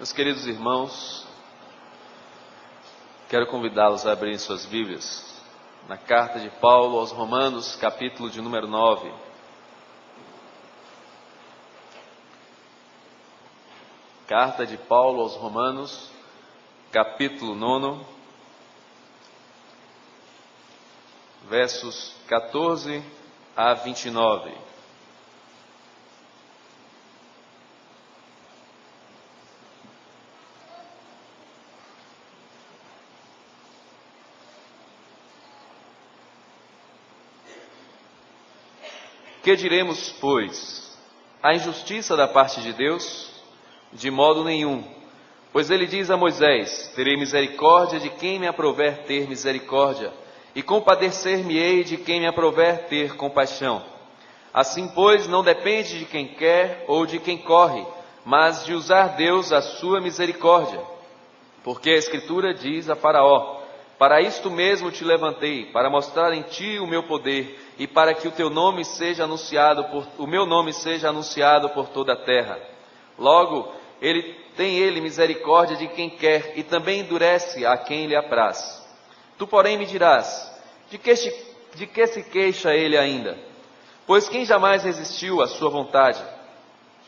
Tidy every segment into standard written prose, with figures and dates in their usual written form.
Meus queridos irmãos, quero convidá-los a abrirem suas Bíblias na carta de Paulo aos Romanos, capítulo de número 9. Carta de Paulo aos Romanos, capítulo 9, versos 14 a 29. Que diremos, pois? A injustiça da parte de Deus? De modo nenhum. Pois ele diz a Moisés: terei misericórdia de quem me aprouver ter misericórdia, e compadecer-me-ei de quem me aprouver ter compaixão. Assim, pois, não depende de quem quer ou de quem corre, mas de usar Deus a sua misericórdia. Porque a Escritura diz a Faraó: para isto mesmo te levantei, para mostrar em ti o meu poder, e para que o meu nome seja anunciado por toda a terra. Logo, tem ele misericórdia de quem quer, e também endurece a quem lhe apraz. Tu, porém, me dirás: de que se queixa ele ainda? Pois quem jamais resistiu à sua vontade?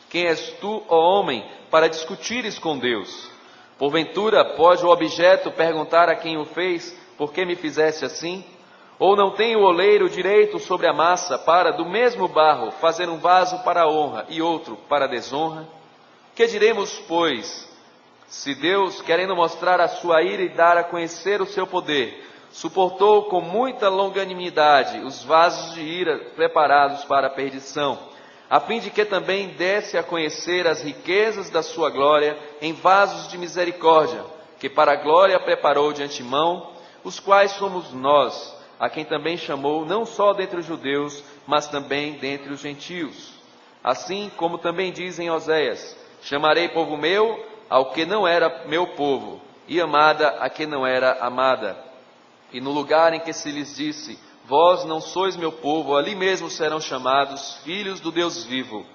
Quem és tu, ó homem, para discutires com Deus? Porventura, pode o objeto perguntar a quem o fez: por que me fizeste assim? Ou não tem o oleiro direito sobre a massa, para do mesmo barro fazer um vaso para a honra e outro para a desonra? Que diremos, pois, se Deus, querendo mostrar a sua ira e dar a conhecer o seu poder, suportou com muita longanimidade os vasos de ira preparados para a perdição, a fim de que também desse a conhecer as riquezas da sua glória em vasos de misericórdia, que para a glória preparou de antemão, os quais somos nós, a quem também chamou não só dentre os judeus, mas também dentre os gentios. Assim como também diz em Oséias: chamarei povo meu ao que não era meu povo, e amada a que não era amada. E no lugar em que se lhes disse: vós não sois meu povo, ali mesmo serão chamados filhos do Deus vivo.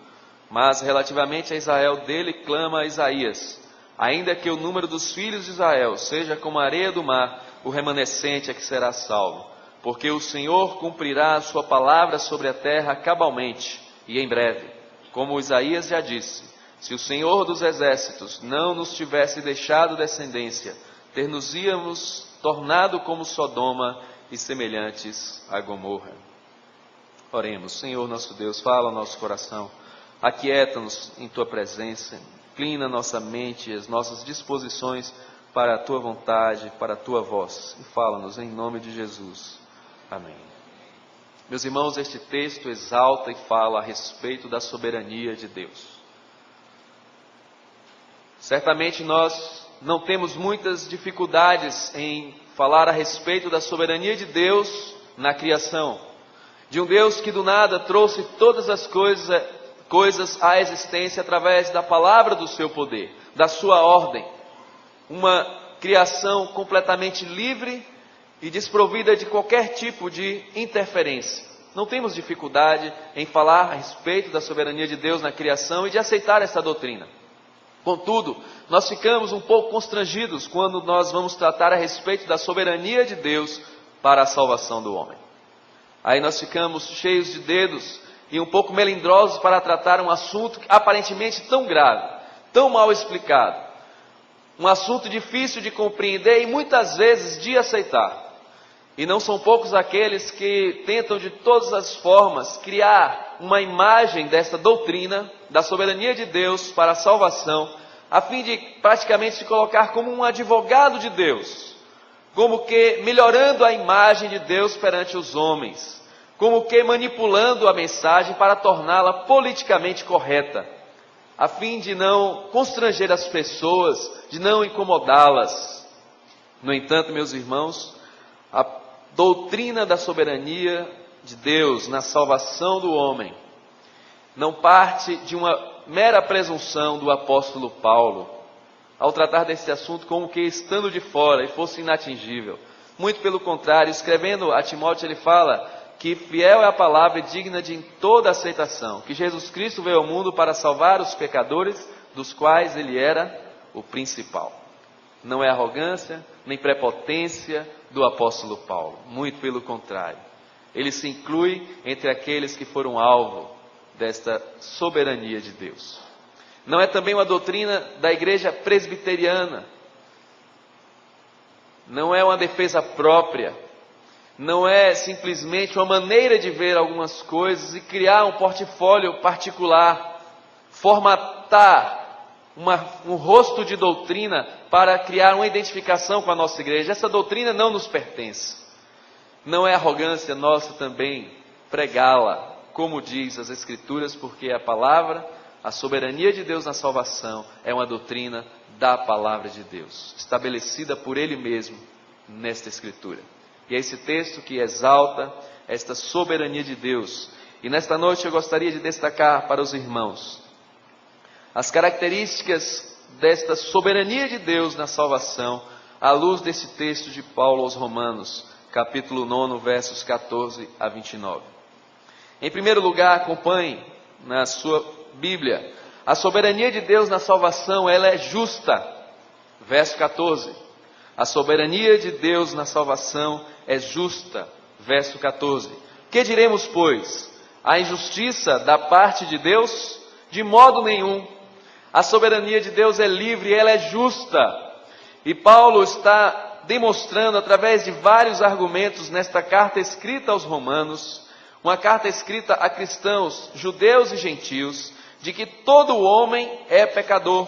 Mas relativamente a Israel, dele clama Isaías: ainda que o número dos filhos de Israel seja como a areia do mar, o remanescente é que será salvo. Porque o Senhor cumprirá a sua palavra sobre a terra cabalmente e em breve. Como Isaías já disse: se o Senhor dos exércitos não nos tivesse deixado descendência, ter-nos-íamos tornado como Sodoma e semelhantes a Gomorra. Oremos. Senhor nosso Deus, fala ao nosso coração, aquieta-nos em Tua presença, inclina nossa mente e as nossas disposições para a Tua vontade, para a Tua voz, e fala-nos em nome de Jesus. Amém. Meus irmãos, este texto exalta e fala a respeito da soberania de Deus. Certamente nós não temos muitas dificuldades em falar a respeito da soberania de Deus na criação, de um Deus que do nada trouxe todas as coisas à existência através da palavra do seu poder, da sua ordem, uma criação completamente livre e desprovida de qualquer tipo de interferência. Não temos dificuldade em falar a respeito da soberania de Deus na criação e de aceitar essa doutrina. Contudo, nós ficamos um pouco constrangidos quando nós vamos tratar a respeito da soberania de Deus para a salvação do homem. Aí nós ficamos cheios de dedos e um pouco melindrosos para tratar um assunto aparentemente tão grave, tão mal explicado, um assunto difícil de compreender e muitas vezes de aceitar. E não são poucos aqueles que tentam de todas as formas criar uma imagem dessa doutrina da soberania de Deus para a salvação, a fim de praticamente se colocar como um advogado de Deus, como que melhorando a imagem de Deus perante os homens, como que manipulando a mensagem para torná-la politicamente correta, a fim de não constranger as pessoas, de não incomodá-las. No entanto, meus irmãos, a doutrina da soberania de Deus na salvação do homem não parte de uma mera presunção do apóstolo Paulo, ao tratar desse assunto como que estando de fora e fosse inatingível. Muito pelo contrário, escrevendo a Timóteo, ele fala que fiel é a palavra e digna de toda aceitação, que Jesus Cristo veio ao mundo para salvar os pecadores, dos quais ele era o principal. Não é arrogância, nem prepotência do apóstolo Paulo. Muito pelo contrário. Ele se inclui entre aqueles que foram alvo desta soberania de Deus. Não é também uma doutrina da igreja presbiteriana. Não é uma defesa própria. Não é simplesmente uma maneira de ver algumas coisas e criar um portfólio particular, formatar um rosto de doutrina para criar uma identificação com a nossa igreja. Essa doutrina não nos pertence. Não é arrogância nossa também pregá-la, como diz as Escrituras, porque a palavra, a soberania de Deus na salvação é uma doutrina da palavra de Deus, estabelecida por Ele mesmo nesta Escritura. E é esse texto que exalta esta soberania de Deus. E nesta noite eu gostaria de destacar para os irmãos as características desta soberania de Deus na salvação, à luz desse texto de Paulo aos Romanos, capítulo 9, versos 14 a 29. Em primeiro lugar, acompanhe na sua Bíblia, a soberania de Deus na salvação, ela é justa. Verso 14. A soberania de Deus na salvação é justa. Verso 14. Que diremos, pois? A injustiça da parte de Deus? De modo nenhum. A soberania de Deus é livre e ela é justa. E Paulo está demonstrando através de vários argumentos nesta carta escrita aos Romanos, uma carta escrita a cristãos, judeus e gentios, de que todo homem é pecador.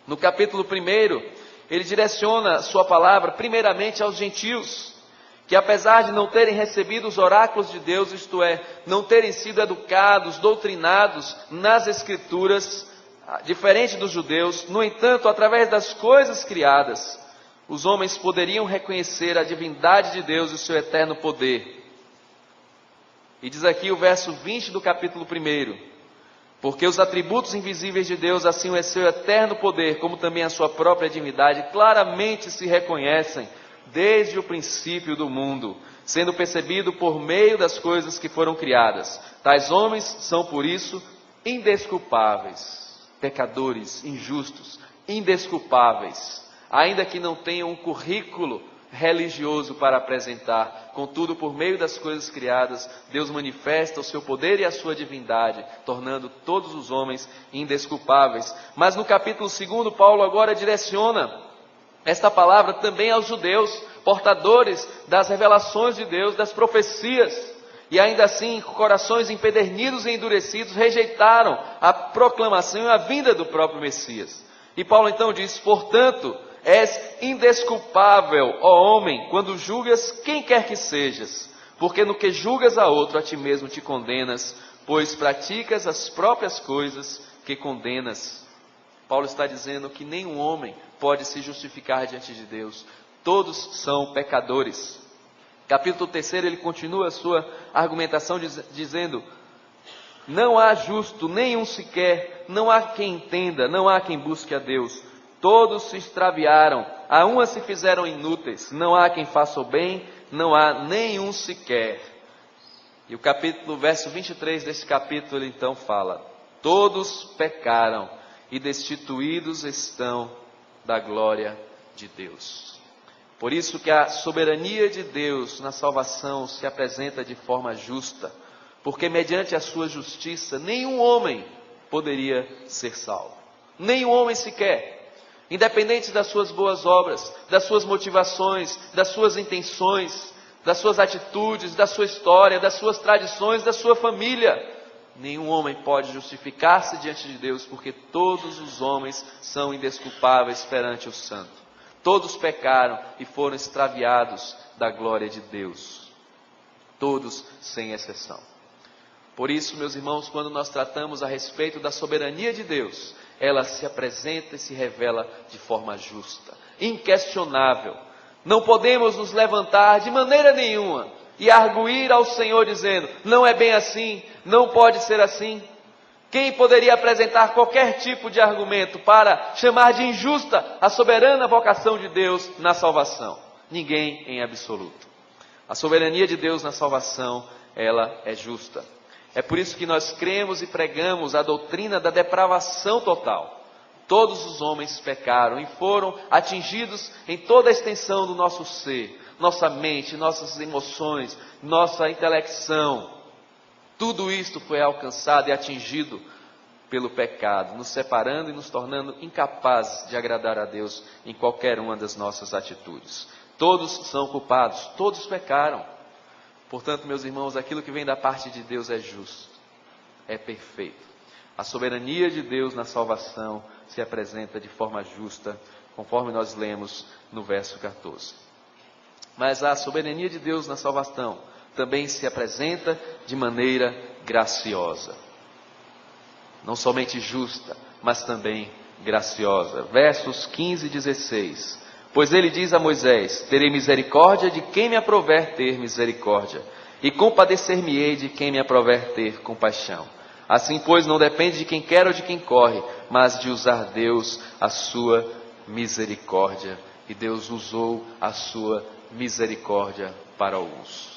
No capítulo 1, ele direciona sua palavra primeiramente aos gentios, que apesar de não terem recebido os oráculos de Deus, isto é, não terem sido educados, doutrinados nas Escrituras, diferente dos judeus, no entanto, através das coisas criadas, os homens poderiam reconhecer a divindade de Deus e o seu eterno poder. E diz aqui o verso 20 do capítulo 1, porque os atributos invisíveis de Deus, assim o seu eterno poder, como também a sua própria divindade, claramente se reconhecem desde o princípio do mundo, sendo percebido por meio das coisas que foram criadas. Tais homens são, por isso, indesculpáveis, pecadores, injustos, indesculpáveis, ainda que não tenham um currículo religioso para apresentar. Contudo, por meio das coisas criadas, Deus manifesta o seu poder e a sua divindade, tornando todos os homens indesculpáveis. Mas no capítulo 2, Paulo agora direciona esta palavra também aos judeus, portadores das revelações de Deus, das profecias. E ainda assim, com corações empedernidos e endurecidos, rejeitaram a proclamação e a vinda do próprio Messias. E Paulo então diz: portanto, és indesculpável, ó homem, quando julgas quem quer que sejas, porque no que julgas a outro, a ti mesmo te condenas, pois praticas as próprias coisas que condenas. Paulo está dizendo que nenhum homem pode se justificar diante de Deus. Todos são pecadores. Capítulo 3, ele continua a sua argumentação dizendo: não há justo nenhum sequer, não há quem entenda, não há quem busque a Deus. Todos se extraviaram, a uma se fizeram inúteis, não há quem faça o bem, não há nenhum sequer. E o verso 23 desse capítulo, ele então fala: todos pecaram e destituídos estão da glória de Deus. Por isso que a soberania de Deus na salvação se apresenta de forma justa, porque mediante a sua justiça, nenhum homem poderia ser salvo. Nenhum homem sequer, independente das suas boas obras, das suas motivações, das suas intenções, das suas atitudes, da sua história, das suas tradições, da sua família. Nenhum homem pode justificar-se diante de Deus, porque todos os homens são indesculpáveis perante o Santo. Todos pecaram e foram extraviados da glória de Deus. Todos, sem exceção. Por isso, meus irmãos, quando nós tratamos a respeito da soberania de Deus, ela se apresenta e se revela de forma justa, inquestionável. Não podemos nos levantar de maneira nenhuma e arguir ao Senhor dizendo: não é bem assim, não pode ser assim. Quem poderia apresentar qualquer tipo de argumento para chamar de injusta a soberana vocação de Deus na salvação? Ninguém em absoluto. A soberania de Deus na salvação, ela é justa. É por isso que nós cremos e pregamos a doutrina da depravação total. todos os homens pecaram e foram atingidos em toda a extensão do nosso ser, nossa mente, nossas emoções, nossa intelecção. Tudo isto foi alcançado e atingido pelo pecado, nos separando e nos tornando incapazes de agradar a Deus em qualquer uma das nossas atitudes. Todos são culpados, todos pecaram. Portanto, meus irmãos, aquilo que vem da parte de Deus é justo, é perfeito. A soberania de Deus na salvação se apresenta de forma justa, conforme nós lemos no verso 14. Mas a soberania de Deus na salvação também se apresenta de maneira graciosa. Não somente justa, mas também graciosa. Versos 15 e 16. Pois ele diz a Moisés: terei misericórdia de quem me aprover ter misericórdia, e compadecer-me-ei de quem me aprover ter compaixão. Assim, pois, não depende de quem quer ou de quem corre, mas de usar Deus a sua misericórdia. E Deus usou a sua misericórdia para alguns.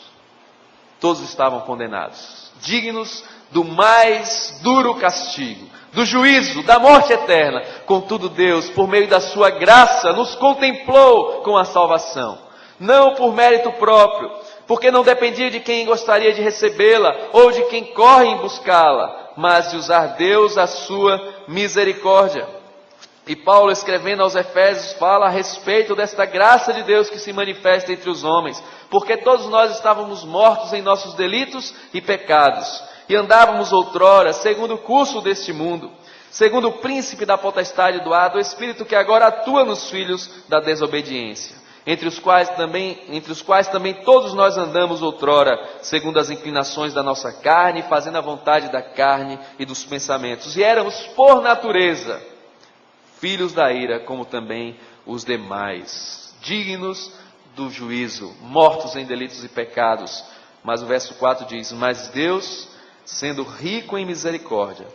Todos estavam condenados, dignos do mais duro castigo, do juízo, da morte eterna. Contudo, Deus, por meio da sua graça, nos contemplou com a salvação. Não por mérito próprio, porque não dependia de quem gostaria de recebê-la, ou de quem corre em buscá-la, mas de usar Deus a sua misericórdia. E Paulo, escrevendo aos Efésios, fala a respeito desta graça de Deus que se manifesta entre os homens, porque todos nós estávamos mortos em nossos delitos e pecados, e andávamos outrora segundo o curso deste mundo, segundo o príncipe da potestade do ar, do espírito que agora atua nos filhos da desobediência, entre os quais também todos nós andamos outrora, segundo as inclinações da nossa carne, fazendo a vontade da carne e dos pensamentos, e éramos por natureza filhos da ira, como também os demais, dignos do juízo, mortos em delitos e pecados. Mas o verso 4 diz: mas Deus, sendo rico em misericórdia,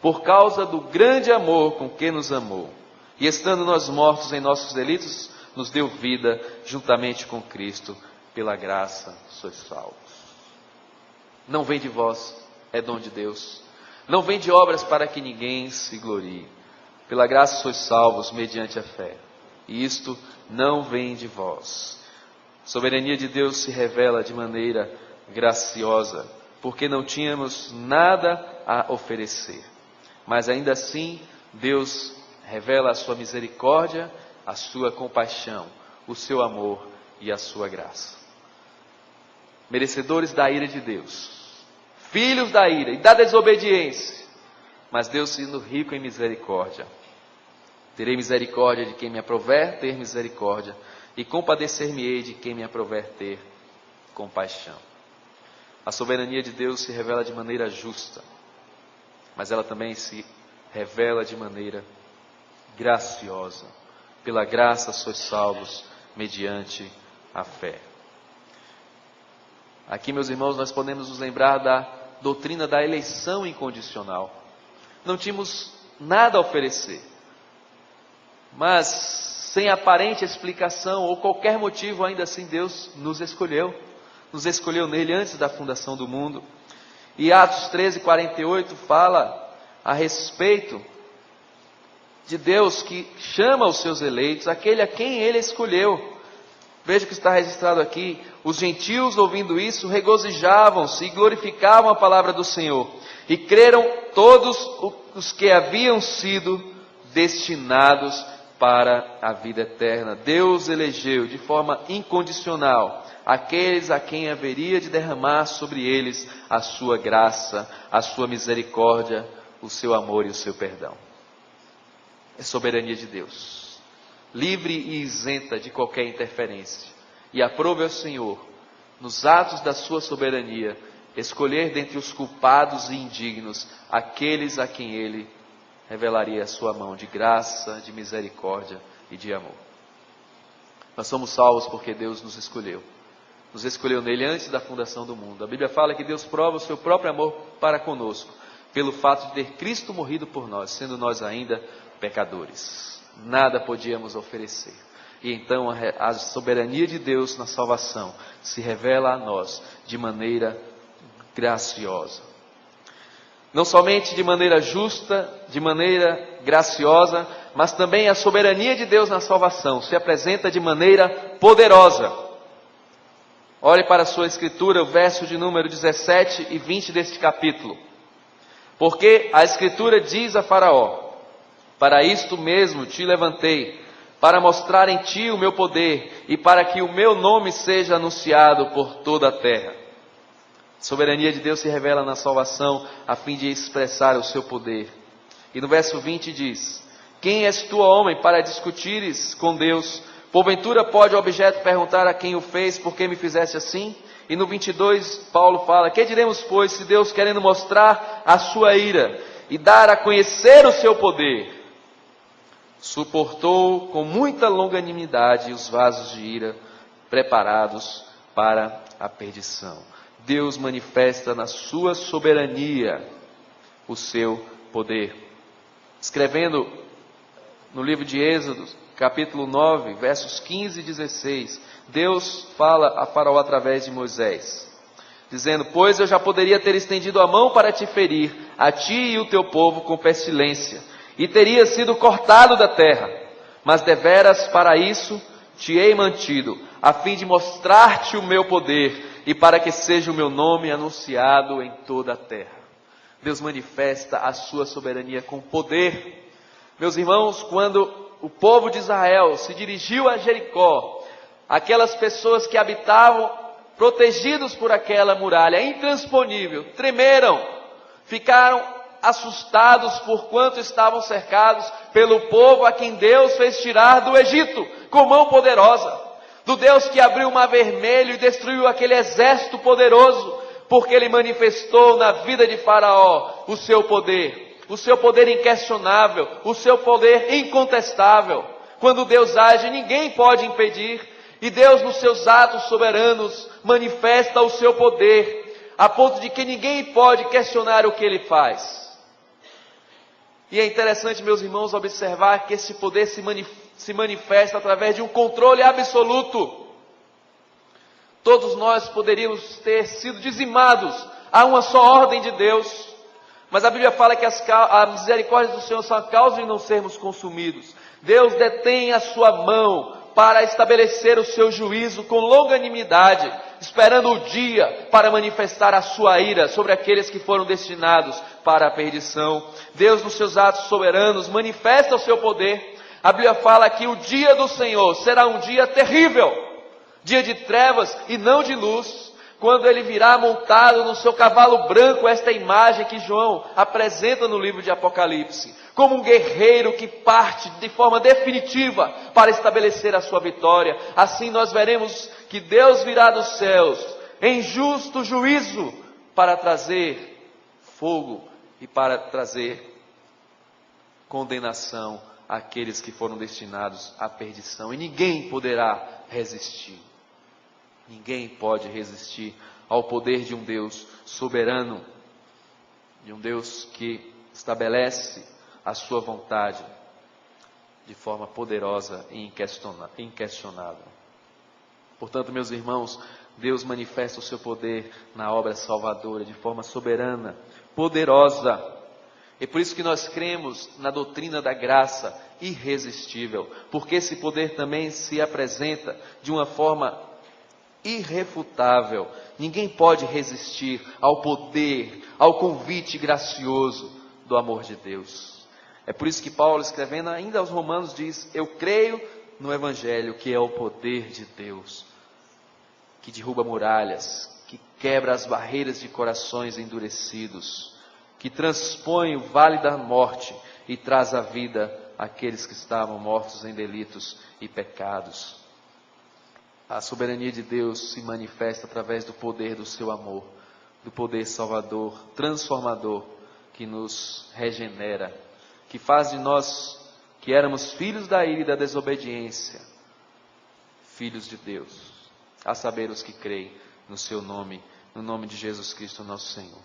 por causa do grande amor com que nos amou, e estando nós mortos em nossos delitos, nos deu vida juntamente com Cristo, pela graça sois salvos. Não vem de vós, é dom de Deus. Não vem de obras para que ninguém se glorie. Pela graça sois salvos mediante a fé. E isto não vem de vós. A soberania de Deus se revela de maneira graciosa, porque não tínhamos nada a oferecer. Mas ainda assim, Deus revela a sua misericórdia, a sua compaixão, o seu amor e a sua graça. Merecedores da ira de Deus, filhos da ira e da desobediência, mas Deus sendo rico em misericórdia. Terei misericórdia de quem me aprover ter misericórdia, e compadecer-me-ei de quem me aprover ter compaixão. A soberania de Deus se revela de maneira justa, mas ela também se revela de maneira graciosa. Pela graça sois salvos mediante a fé. Aqui, meus irmãos, nós podemos nos lembrar da doutrina da eleição incondicional. Não tínhamos nada a oferecer, mas sem aparente explicação ou qualquer motivo, ainda assim Deus nos escolheu nele antes da fundação do mundo. E Atos 13:48 fala a respeito de Deus que chama os seus eleitos, aquele a quem ele escolheu. Veja o que está registrado aqui: os gentios, ouvindo isso, regozijavam-se e glorificavam a palavra do Senhor, e creram todos os que haviam sido destinados para a vida eterna. Deus elegeu de forma incondicional aqueles a quem haveria de derramar sobre eles a sua graça, a sua misericórdia, o seu amor e o seu perdão. É soberania de Deus, livre e isenta de qualquer interferência. E aprove ao Senhor, nos atos da sua soberania, escolher dentre os culpados e indignos aqueles a quem ele revelaria a sua mão de graça, de misericórdia e de amor. Nós somos salvos porque Deus nos escolheu nele antes da fundação do mundo. A Bíblia fala que Deus prova o seu próprio amor para conosco, pelo fato de ter Cristo morrido por nós, sendo nós ainda pecadores. Nada podíamos oferecer. E então a soberania de Deus na salvação se revela a nós de maneira graciosa. Não somente de maneira justa, de maneira graciosa, mas também a soberania de Deus na salvação se apresenta de maneira poderosa. Olhe para a sua escritura, o verso de número 17 e 20 deste capítulo. Porque a escritura diz a Faraó: para isto mesmo te levantei, para mostrar em ti o meu poder e para que o meu nome seja anunciado por toda a terra. A soberania de Deus se revela na salvação a fim de expressar o seu poder. E no verso 20 diz: quem és tu, homem, para discutires com Deus? Porventura pode o objeto perguntar a quem o fez, por que me fizeste assim? E no 22 Paulo fala: que diremos, pois, se Deus, querendo mostrar a sua ira e dar a conhecer o seu poder, suportou com muita longanimidade os vasos de ira preparados para a perdição. Deus manifesta na sua soberania o seu poder. Escrevendo no livro de Êxodo, capítulo 9, versos 15 e 16, Deus fala a Faraó através de Moisés, dizendo: pois eu já poderia ter estendido a mão para te ferir, a ti e o teu povo, com pestilência, e teria sido cortado da terra, mas deveras para isso te hei mantido, a fim de mostrar-te o meu poder, e para que seja o meu nome anunciado em toda a terra. Deus manifesta a sua soberania com poder. Meus irmãos, quando o povo de Israel se dirigiu a Jericó, aquelas pessoas que habitavam protegidos por aquela muralha intransponível, tremeram, ficaram assustados por quanto estavam cercados pelo povo a quem Deus fez tirar do Egito com mão poderosa, do Deus que abriu o mar vermelho e destruiu aquele exército poderoso, porque Ele manifestou na vida de Faraó o seu poder inquestionável, o seu poder incontestável. Quando Deus age, ninguém pode impedir, e Deus, nos seus atos soberanos, manifesta o seu poder, a ponto de que ninguém pode questionar o que Ele faz. E é interessante, meus irmãos, observar que esse poder se manifesta através de um controle absoluto. Todos nós poderíamos ter sido dizimados a uma só ordem de Deus, mas a Bíblia fala que a misericórdia do Senhor são a causa de não sermos consumidos. Deus detém a sua mão para estabelecer o seu juízo com longanimidade, esperando o dia para manifestar a sua ira sobre aqueles que foram destinados para a perdição. Deus, nos seus atos soberanos, manifesta o seu poder. A Bíblia fala que o dia do Senhor será um dia terrível, dia de trevas e não de luz, quando Ele virá montado no seu cavalo branco, esta imagem que João apresenta no livro de Apocalipse, como um guerreiro que parte de forma definitiva para estabelecer a sua vitória. Assim nós veremos que Deus virá dos céus em justo juízo para trazer fogo e para trazer condenação àqueles que foram destinados à perdição. E ninguém poderá resistir. Ninguém pode resistir ao poder de um Deus soberano, de um Deus que estabelece a sua vontade de forma poderosa e inquestionável. Portanto, meus irmãos, Deus manifesta o seu poder na obra salvadora de forma soberana, poderosa. É por isso que nós cremos na doutrina da graça irresistível, porque esse poder também se apresenta de uma forma irrefutável. Ninguém pode resistir ao poder, ao convite gracioso do amor de Deus. É por isso que Paulo, escrevendo ainda aos Romanos, diz: eu creio no Evangelho, que é o poder de Deus, que derruba muralhas, que quebra as barreiras de corações endurecidos, que transpõe o vale da morte e traz à vida aqueles que estavam mortos em delitos e pecados. A soberania de Deus se manifesta através do poder do seu amor, do poder salvador, transformador, que nos regenera, que faz de nós, que éramos filhos da ira e da desobediência, filhos de Deus, a saber os que creem no seu nome, no nome de Jesus Cristo nosso Senhor.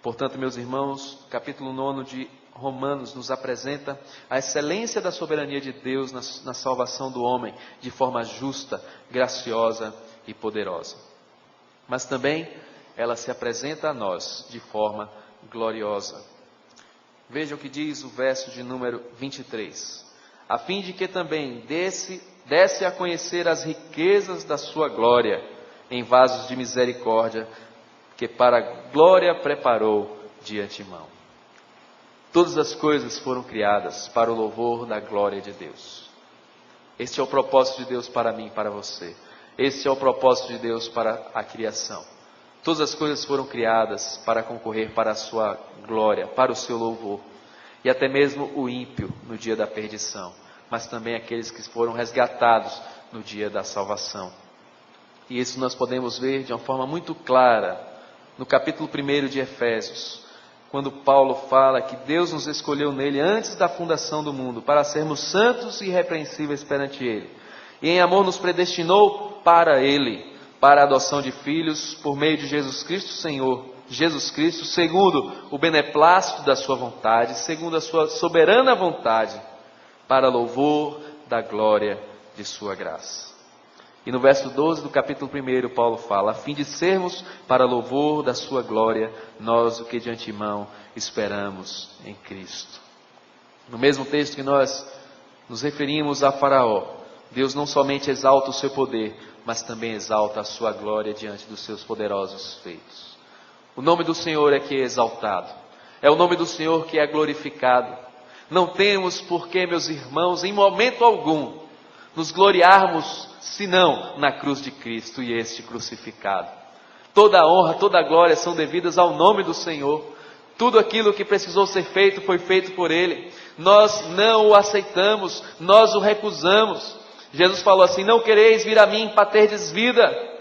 Portanto, meus irmãos, capítulo 9 de Romanos nos apresenta a excelência da soberania de Deus na salvação do homem, de forma justa, graciosa e poderosa. Mas também ela se apresenta a nós de forma gloriosa. Veja o que diz o verso de número 23. a fim de que também desse a conhecer as riquezas da sua glória em vasos de misericórdia, que para a glória preparou de antemão. Todas as coisas foram criadas para o louvor da glória de Deus. Este é o propósito de Deus para mim e para você. Este é o propósito de Deus para a criação. Todas as coisas foram criadas para concorrer para a sua glória, para o seu louvor. E até mesmo o ímpio no dia da perdição, mas também aqueles que foram resgatados no dia da salvação. E isso nós podemos ver de uma forma muito clara no capítulo 1 de Efésios, quando Paulo fala que Deus nos escolheu nele antes da fundação do mundo, para sermos santos e irrepreensíveis perante Ele. E em amor nos predestinou para Ele, para a adoção de filhos, por meio de Jesus Cristo Senhor, Jesus Cristo, segundo o beneplácito da sua vontade, segundo a sua soberana vontade, para louvor da glória de sua graça. E no verso 12 do capítulo 1, Paulo fala, a fim de sermos para louvor da sua glória, nós o que de antemão esperamos em Cristo. No mesmo texto que nós nos referimos a Faraó, Deus não somente exalta o seu poder, mas também exalta a sua glória diante dos seus poderosos feitos. O nome do Senhor é que é exaltado, é o nome do Senhor que é glorificado. Não temos por que, meus irmãos, em momento algum, nos gloriarmos, senão na cruz de Cristo e este crucificado. Toda a honra, toda a glória são devidas ao nome do Senhor. Tudo aquilo que precisou ser feito, foi feito por Ele. Nós não o aceitamos, nós o recusamos. Jesus falou assim, não quereis vir a mim para terdes vida.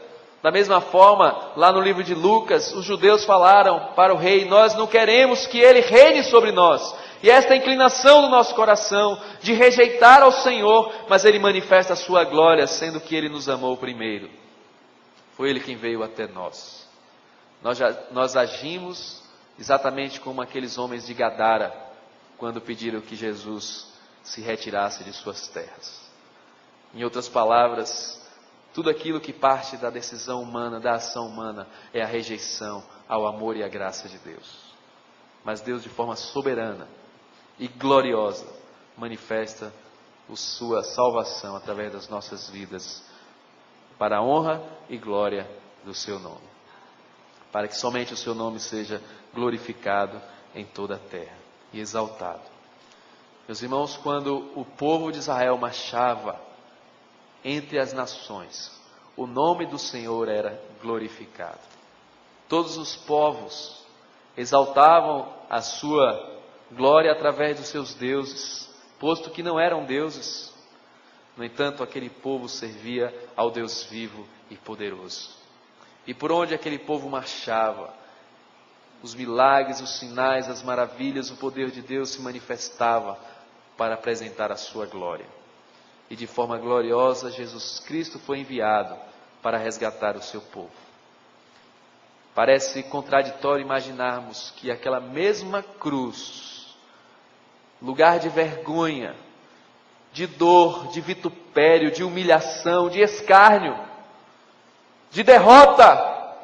Da mesma forma, lá no livro de Lucas, os judeus falaram para o rei, nós não queremos que Ele reine sobre nós. E esta inclinação do nosso coração, de rejeitar ao Senhor, mas Ele manifesta a sua glória, sendo que Ele nos amou primeiro. Foi Ele quem veio até nós. Nós agimos exatamente como aqueles homens de Gadara, quando pediram que Jesus se retirasse de suas terras. Em outras palavras, tudo aquilo que parte da decisão humana, da ação humana, é a rejeição ao amor e à graça de Deus. Mas Deus, de forma soberana e gloriosa, manifesta a sua salvação através das nossas vidas, para a honra e glória do seu nome, para que somente o seu nome seja glorificado em toda a terra e exaltado. Meus irmãos, quando o povo de Israel marchava entre as nações, o nome do Senhor era glorificado. Todos os povos exaltavam a sua glória através dos seus deuses, posto que não eram deuses. No entanto, aquele povo servia ao Deus vivo e poderoso. E por onde aquele povo marchava, os milagres, os sinais, as maravilhas, o poder de Deus se manifestava para apresentar a sua glória. E de forma gloriosa, Jesus Cristo foi enviado para resgatar o seu povo. Parece contraditório imaginarmos que aquela mesma cruz, lugar de vergonha, de dor, de vitupério, de humilhação, de escárnio, de derrota,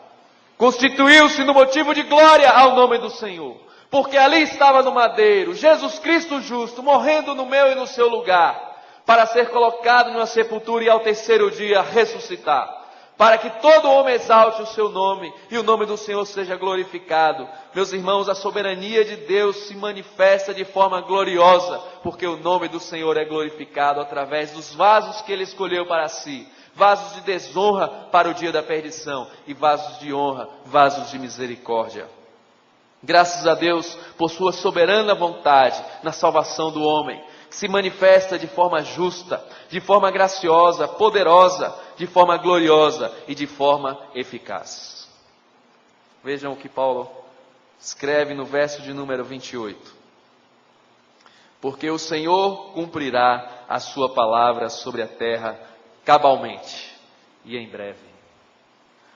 constituiu-se no motivo de glória ao nome do Senhor. Porque ali estava no madeiro, Jesus Cristo justo, morrendo no meu e no seu lugar, para ser colocado numa sepultura e ao terceiro dia ressuscitar. Para que todo homem exalte o seu nome e o nome do Senhor seja glorificado. Meus irmãos, a soberania de Deus se manifesta de forma gloriosa, porque o nome do Senhor é glorificado através dos vasos que Ele escolheu para si. Vasos de desonra para o dia da perdição e vasos de honra, vasos de misericórdia. Graças a Deus por sua soberana vontade na salvação do homem, que se manifesta de forma justa, de forma graciosa, poderosa, de forma gloriosa e de forma eficaz. Vejam o que Paulo escreve no verso de número 28. Porque o Senhor cumprirá a sua palavra sobre a terra cabalmente e em breve.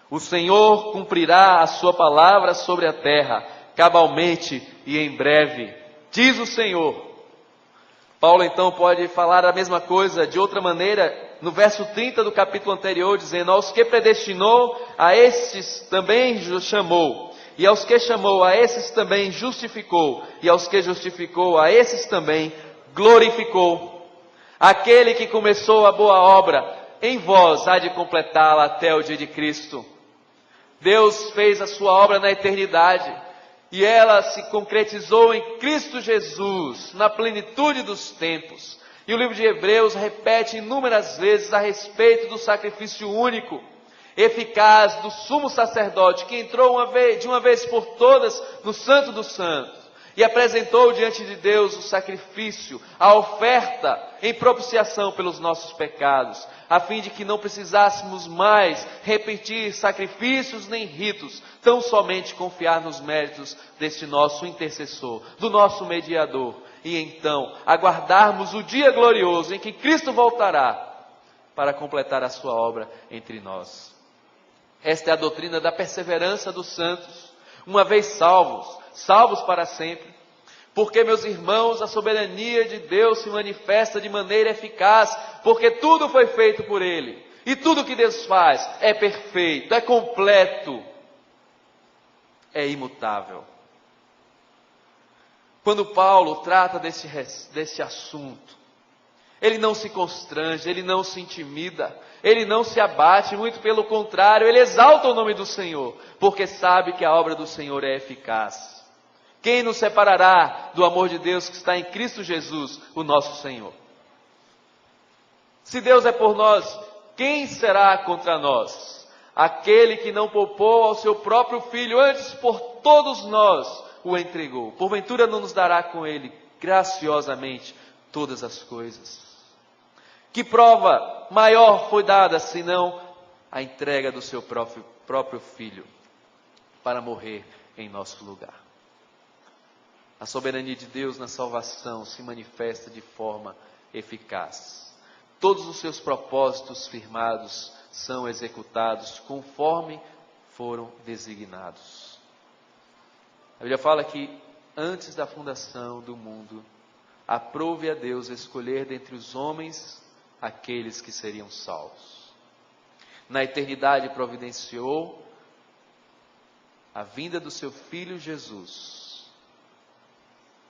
O Senhor cumprirá a sua palavra sobre a terra cabalmente e em breve, diz o Senhor. Paulo então pode falar a mesma coisa de outra maneira no verso 30 do capítulo anterior, dizendo, aos que predestinou, a estes também chamou, e aos que chamou, a esses também justificou, e aos que justificou, a esses também glorificou. Aquele que começou a boa obra em vós há de completá-la até o dia de Cristo. Deus fez a sua obra na eternidade e ela se concretizou em Cristo Jesus, na plenitude dos tempos. E o livro de Hebreus repete inúmeras vezes a respeito do sacrifício único, eficaz do sumo sacerdote, que entrou de uma vez por todas no Santo dos Santos e apresentou diante de Deus o sacrifício, a oferta em propiciação pelos nossos pecados, a fim de que não precisássemos mais repetir sacrifícios nem ritos, tão somente confiar nos méritos deste nosso intercessor, do nosso mediador, e então aguardarmos o dia glorioso em que Cristo voltará para completar a sua obra entre nós. Esta é a doutrina da perseverança dos santos, uma vez salvos para sempre. Porque, meus irmãos, a soberania de Deus se manifesta de maneira eficaz, porque tudo foi feito por Ele. E tudo que Deus faz é perfeito, é completo, é imutável. Quando Paulo trata desse assunto, ele não se constrange, ele não se intimida, ele não se abate, muito pelo contrário, ele exalta o nome do Senhor, porque sabe que a obra do Senhor é eficaz. Quem nos separará do amor de Deus que está em Cristo Jesus, o nosso Senhor? Se Deus é por nós, quem será contra nós? Aquele que não poupou ao seu próprio Filho, antes por todos nós o entregou. Porventura não nos dará com Ele graciosamente todas as coisas? Que prova maior foi dada, senão a entrega do seu próprio Filho para morrer em nosso lugar? A soberania de Deus na salvação se manifesta de forma eficaz. Todos os seus propósitos firmados são executados conforme foram designados. A Bíblia fala que antes da fundação do mundo, aprove a Deus escolher dentre os homens aqueles que seriam salvos. Na eternidade providenciou a vinda do seu Filho Jesus,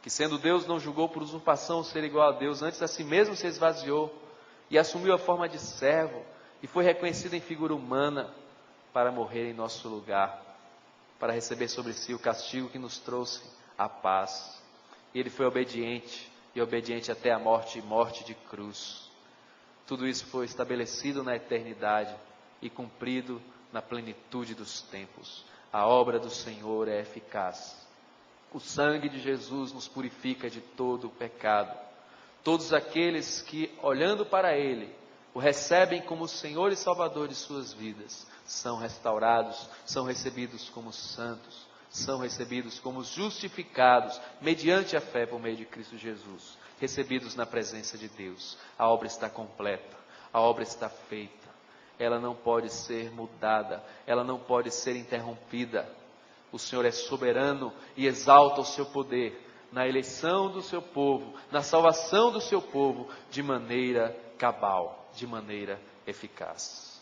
que sendo Deus não julgou por usurpação o ser igual a Deus, antes a si mesmo se esvaziou e assumiu a forma de servo e foi reconhecido em figura humana para morrer em nosso lugar, para receber sobre si o castigo que nos trouxe a paz. E Ele foi obediente, e obediente até a morte, e morte de cruz. Tudo isso foi estabelecido na eternidade e cumprido na plenitude dos tempos. A obra do Senhor é eficaz. O sangue de Jesus nos purifica de todo o pecado. Todos aqueles que, olhando para Ele, o recebem como Senhor e Salvador de suas vidas, são restaurados, são recebidos como santos, são recebidos como justificados, mediante a fé por meio de Cristo Jesus, recebidos na presença de Deus. A obra está completa, a obra está feita, ela não pode ser mudada, ela não pode ser interrompida. O Senhor é soberano e exalta o seu poder na eleição do seu povo, na salvação do seu povo, de maneira cabal, de maneira eficaz.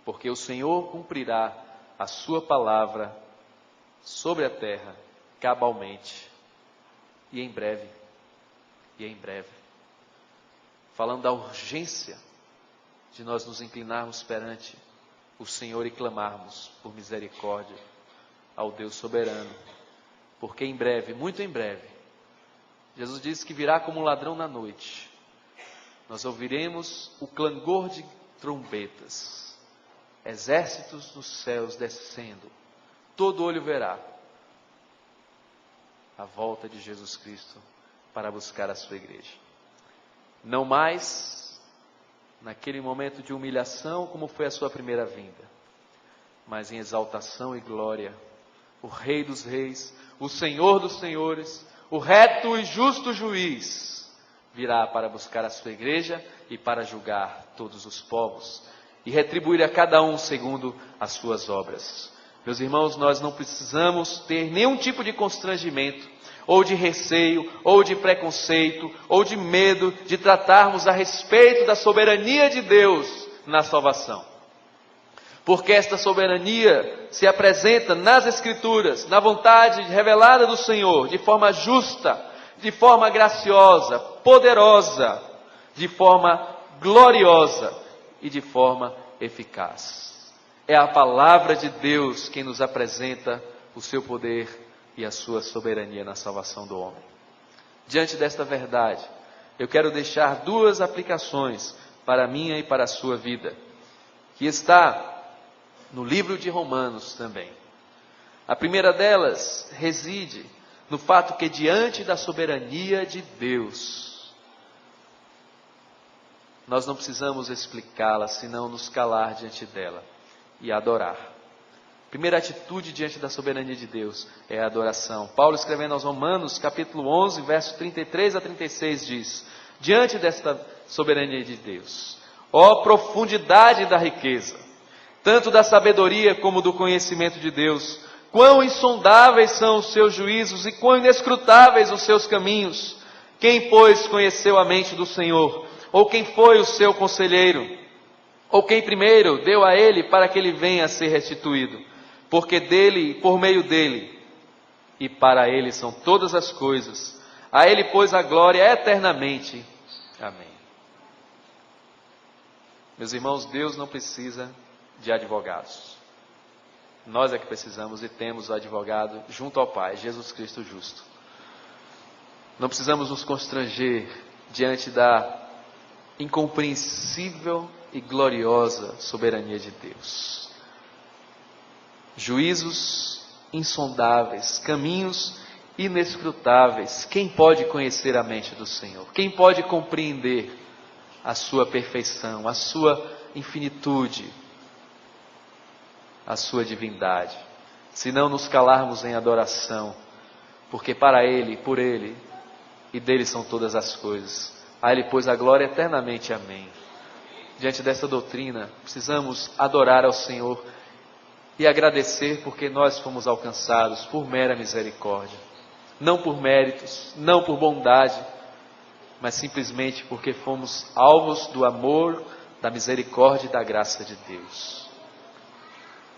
Porque o Senhor cumprirá a sua palavra sobre a terra, cabalmente, e em breve, falando da urgência de nós nos inclinarmos perante o Senhor e clamarmos por misericórdia ao Deus soberano, porque em breve, muito em breve, Jesus disse que virá como um ladrão na noite. Nós ouviremos o clangor de trombetas, exércitos dos céus descendo, todo olho verá a volta de Jesus Cristo para buscar a sua igreja. Não mais naquele momento de humilhação como foi a sua primeira vinda, mas em exaltação e glória, o Rei dos Reis, o Senhor dos Senhores, o reto e justo juiz, virá para buscar a sua igreja e para julgar todos os povos e retribuir a cada um segundo as suas obras. Meus irmãos, nós não precisamos ter nenhum tipo de constrangimento, ou de receio, ou de preconceito, ou de medo de tratarmos a respeito da soberania de Deus na salvação. Porque esta soberania se apresenta nas Escrituras, na vontade revelada do Senhor, de forma justa, de forma graciosa, poderosa, de forma gloriosa e de forma eficaz. É a palavra de Deus quem nos apresenta o seu poder e a sua soberania na salvação do homem. Diante desta verdade, eu quero deixar duas aplicações para a minha e para a sua vida, que está no livro de Romanos também. A primeira delas reside no fato que diante da soberania de Deus, nós não precisamos explicá-la, senão nos calar diante dela e adorar. A primeira atitude diante da soberania de Deus é a adoração. Paulo, escrevendo aos Romanos, capítulo 11, verso 33 a 36, diz: diante desta soberania de Deus, ó profundidade da riqueza, tanto da sabedoria como do conhecimento de Deus, quão insondáveis são os seus juízos e quão inescrutáveis os seus caminhos. Quem, pois, conheceu a mente do Senhor? Ou quem foi o seu conselheiro? Ou quem primeiro deu a ele para que ele venha a ser restituído? Porque dele, por meio dele, e para ele são todas as coisas. A ele, pois, a glória eternamente. Amém. Meus irmãos, Deus não precisa de advogados. Nós é que precisamos e temos o advogado junto ao Pai, Jesus Cristo justo. Não precisamos nos constranger diante da incompreensível e gloriosa soberania de Deus. Juízos insondáveis, caminhos inescrutáveis. Quem pode conhecer a mente do Senhor? Quem pode compreender a sua perfeição, a sua infinitude, a sua divindade? Se não nos calarmos em adoração, porque para Ele, por Ele e dele são todas as coisas. A Ele, pois, a glória eternamente. Amém. Diante dessa doutrina, precisamos adorar ao Senhor e agradecer porque nós fomos alcançados por mera misericórdia. Não por méritos, não por bondade, mas simplesmente porque fomos alvos do amor, da misericórdia e da graça de Deus.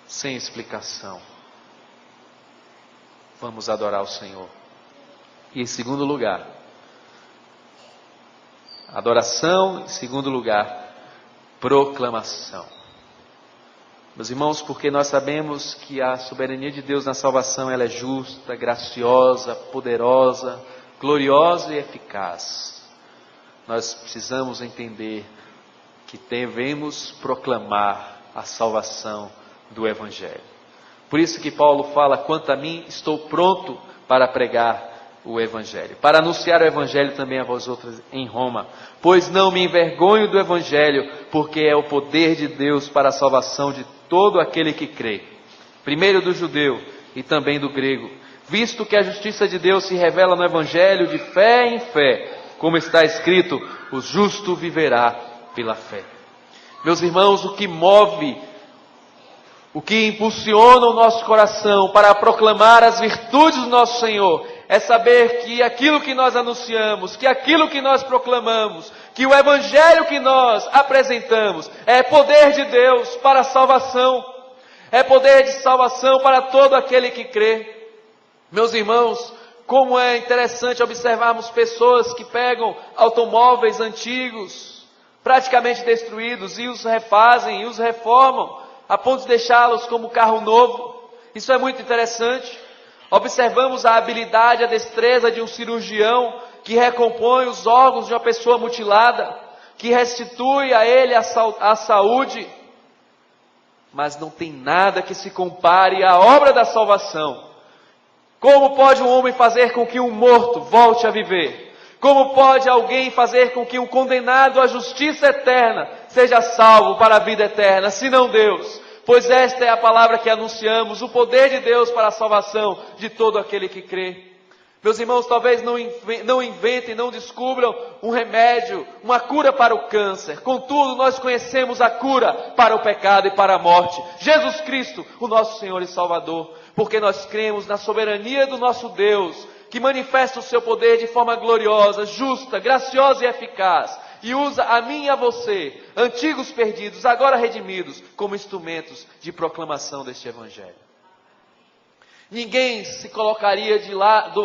Sem explicação. Vamos adorar o Senhor. E em segundo lugar, adoração. Em segundo lugar, proclamação. Meus irmãos, porque nós sabemos que a soberania de Deus na salvação, ela é justa, graciosa, poderosa, gloriosa e eficaz. Nós precisamos entender que devemos proclamar a salvação do Evangelho. Por isso que Paulo fala: quanto a mim, estou pronto para pregar o Evangelho, para anunciar o Evangelho também a vós outros em Roma, pois não me envergonho do Evangelho, porque é o poder de Deus para a salvação de todo aquele que crê, primeiro do judeu e também do grego, visto que a justiça de Deus se revela no Evangelho de fé em fé, como está escrito: o justo viverá pela fé. Meus irmãos, o que move, o que impulsiona o nosso coração para proclamar as virtudes do nosso Senhor, é saber que aquilo que nós anunciamos, que aquilo que nós proclamamos, que o Evangelho que nós apresentamos é poder de Deus para a salvação, é poder de salvação para todo aquele que crê. Meus irmãos, como é interessante observarmos pessoas que pegam automóveis antigos, praticamente destruídos, e os refazem e os reformam, a ponto de deixá-los como carro novo. Isso é muito interessante. Observamos a habilidade, a destreza de um cirurgião que recompõe os órgãos de uma pessoa mutilada, que restitui a ele a saúde. Mas não tem nada que se compare à obra da salvação. Como pode um homem fazer com que um morto volte a viver? Como pode alguém fazer com que um condenado à justiça eterna seja salvo para a vida eterna, senão Deus? Pois esta é a palavra que anunciamos, o poder de Deus para a salvação de todo aquele que crê. Meus irmãos, talvez não inventem, não descubram um remédio, uma cura para o câncer. Contudo, nós conhecemos a cura para o pecado e para a morte. Jesus Cristo, o nosso Senhor e Salvador. Porque nós cremos na soberania do nosso Deus, que manifesta o seu poder de forma gloriosa, justa, graciosa e eficaz. E usa a mim e a você, antigos perdidos, agora redimidos, como instrumentos de proclamação deste Evangelho. Ninguém se colocaria do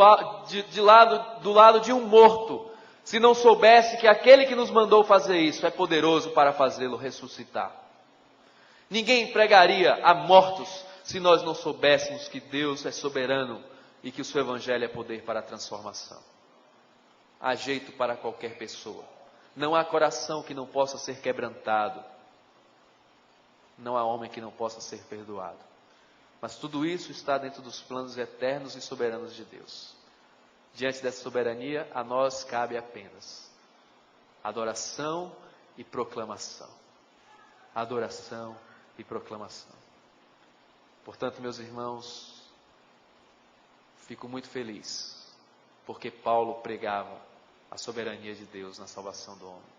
lado de um morto, se não soubesse que aquele que nos mandou fazer isso é poderoso para fazê-lo ressuscitar. Ninguém pregaria a mortos se nós não soubéssemos que Deus é soberano e que o seu evangelho é poder para a transformação. Há jeito para qualquer pessoa. Não há coração que não possa ser quebrantado. Não há homem que não possa ser perdoado. Mas tudo isso está dentro dos planos eternos e soberanos de Deus. Diante dessa soberania, a nós cabe apenas adoração e proclamação. Adoração e proclamação. Portanto, meus irmãos, fico muito feliz, porque Paulo pregava a soberania de Deus na salvação do homem.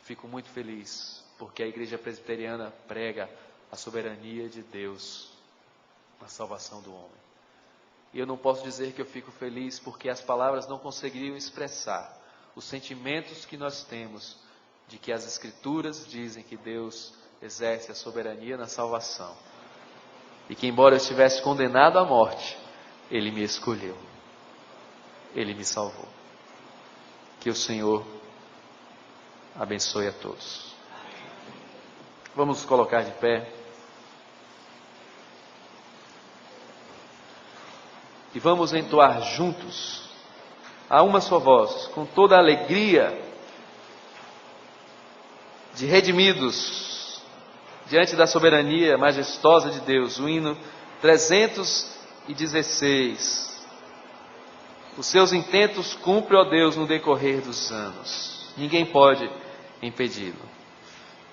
Fico muito feliz, porque a Igreja Presbiteriana prega a soberania de Deus na salvação do homem. E eu não posso dizer que eu fico feliz, porque as palavras não conseguiriam expressar os sentimentos que nós temos de que as Escrituras dizem que Deus exerce a soberania na salvação. E que embora eu estivesse condenado à morte, Ele me escolheu. Ele me salvou. Que o Senhor abençoe a todos. Vamos nos colocar de pé. E vamos entoar juntos, a uma só voz, com toda a alegria de redimidos diante da soberania majestosa de Deus, o hino 316. Os seus intentos cumpre, ó Deus, no decorrer dos anos. Ninguém pode impedi-lo.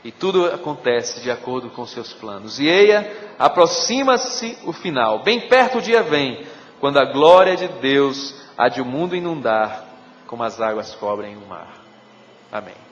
E tudo acontece de acordo com seus planos. E eia, aproxima-se o final. Bem perto o dia vem, quando a glória de Deus há de o mundo inundar, como as águas cobrem o mar. Amém.